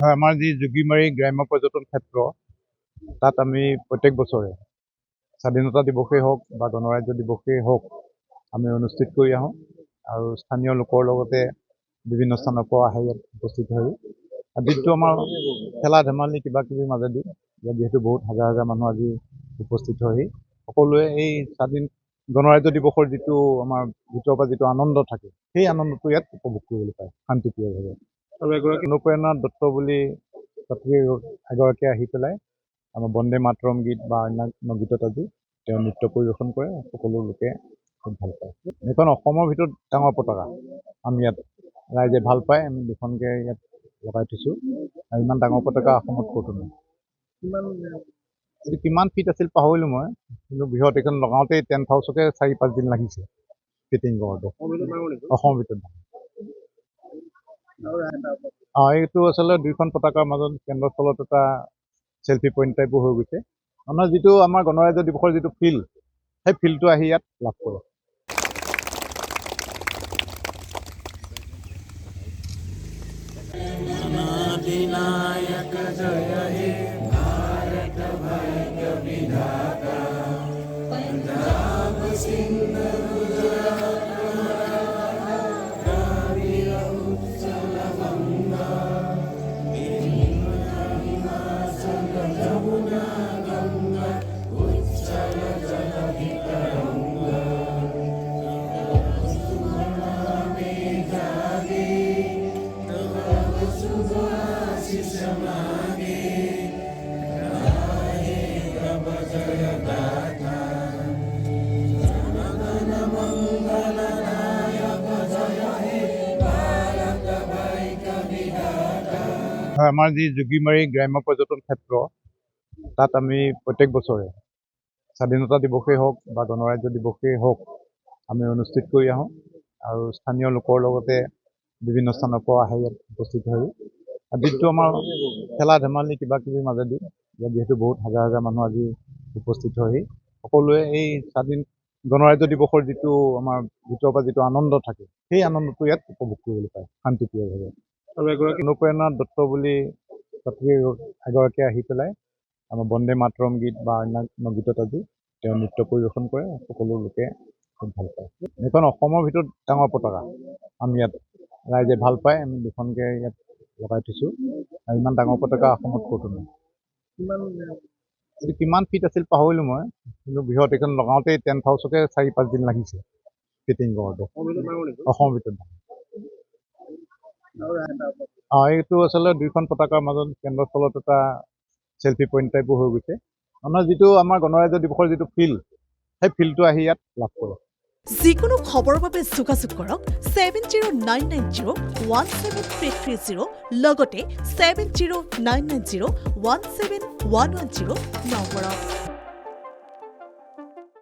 হয়, আমাৰ যি যোগীমাৰী গ্ৰাম্য পৰ্যটন ক্ষেত্ৰ তাত আমি প্ৰত্যেক বছৰে স্বাধীনতা দিৱসেই হওক বা গণৰাজ্য দিৱসেই হওক আমি অনুষ্ঠিত কৰি আহোঁ আৰু স্থানীয় লোকৰ লগতে বিভিন্ন স্থানৰ পৰা আহি ইয়াত উপস্থিত হৈ দিনটো আমাৰ খেলা ধেমালি কিবা কিবিৰ মাজেদি ইয়াত যিহেতু বহুত হাজাৰ হাজাৰ মানুহ আজি উপস্থিত হৈ সকলোৱে এই স্বাধীন গণৰাজ্য দিৱসৰ যিটো আমাৰ ভিতৰৰ পৰা যিটো আনন্দ থাকে সেই আনন্দটো ইয়াত উপভোগ কৰিবলৈ পায় শান্তিপ্ৰিয়ভাৱে। আৰু এগৰাকী অনুপ্ৰেৰণা দত্ত বুলি ছাত্ৰী এগৰাকীয়ে আহি পেলাই আমাৰ বন্দে মাতৰম গীত বা অন্যান্য গীতত আজি তেওঁ নৃত্য পৰিৱেশন কৰে, সকলো লোকে খুব ভাল পায়। এইখন অসমৰ ভিতৰত ডাঙৰ পতাকা আমি ইয়াত ৰাইজে ভাল পায়, আমি দুখনকৈ ইয়াত লগাই থৈছোঁ আৰু ইমান ডাঙৰ পতাকা অসমত ক'তো নাই। এইটো কিমান ফিট আছিল পাহৰিলোঁ মই, কিন্তু বৃহৎ এইখন লগাওঁতেই টেণ্ট হাউচতে 4-5 দিন লাগিছে ফিটিং কৰোঁতে। অসমৰ ভিতৰত এইটো আচলতে দুইখন পতাকাৰ মাজত কেন্দ্ৰস্থলত এটা চেল্ফি পইণ্ট টাইপো হৈ গৈছে। আমাৰ যিটো আমাৰ গণৰাজ্য দিৱসৰ যিটো ফিল্ড, সেই ফিল্ডটো আহি ইয়াত লাভ কৰে। হয়, আমাৰ যি যোগীমাৰী গ্ৰাম্য পৰ্যটন ক্ষেত্ৰ তাত আমি প্ৰত্যেক বছৰে স্বাধীনতা দিৱসেই হওক বা গণৰাজ্য দিৱসেই হওক আমি অনুষ্ঠিত কৰি আহোঁ আৰু স্থানীয় লোকৰ লগতে বিভিন্ন স্থানৰ পৰা আহি ইয়াত উপস্থিত হৈ দিনটো আমাৰ খেলা ধেমালি কিবা কিবিৰ মাজেদি ইয়াত যিহেতু বহুত হাজাৰ হাজাৰ মানুহ আজি উপস্থিত হৈ সকলোৱে এই স্বাধীন গণৰাজ্য দিৱসৰ যিটো আমাৰ ভিতৰৰ পৰা যিটো আনন্দ থাকে সেই আনন্দটো ইয়াত উপভোগ কৰিবলৈ পায় শান্তিপ্ৰিয়ভাৱে। আৰু এগৰাকী অনুপ্ৰেৰণা দত্ত বুলি ছাত্ৰী এগৰাকীয়ে আহি পেলাই আমাৰ বন্দে মাতৰম গীত বা অন্যান্য গীতত আজি তেওঁ নৃত্য পৰিৱেশন কৰে, সকলো লোকে খুব ভাল পায়। এইখন অসমৰ ভিতৰত ডাঙৰ পতাকা আমি ইয়াত ৰাইজে ভাল পায়, আমি দুখনকৈ ইয়াত লগাই থৈছোঁ আৰু ইমান ডাঙৰ পতাকা অসমত ক'তো নাই। এইটো কিমান ফিট আছিল পাহৰিলোঁ মই, কিন্তু বৃহৎ এইখন লগাওঁতেই টেণ্ট হাউচতে 4-5 দিন লাগিছে ফিটিং কৰোঁতে। অসমৰ ভিতৰত এইটো আচলতে দুইখন পতাকাৰ মাজত কেন্দ্ৰস্থলত এটা চেল্ফি পইণ্ট টাইপো হৈ গৈছে। আমাৰ যিটো আমাৰ গণৰাজ্য দিৱসৰ যিটো ফিল্ড, সেই ফিল্ডটো আহি ইয়াত লাভ কৰে। যিকোনো খবৰৰ বাবে যোগাযোগ কৰক 7099017330 লগতে 7099017110 নম্বৰত।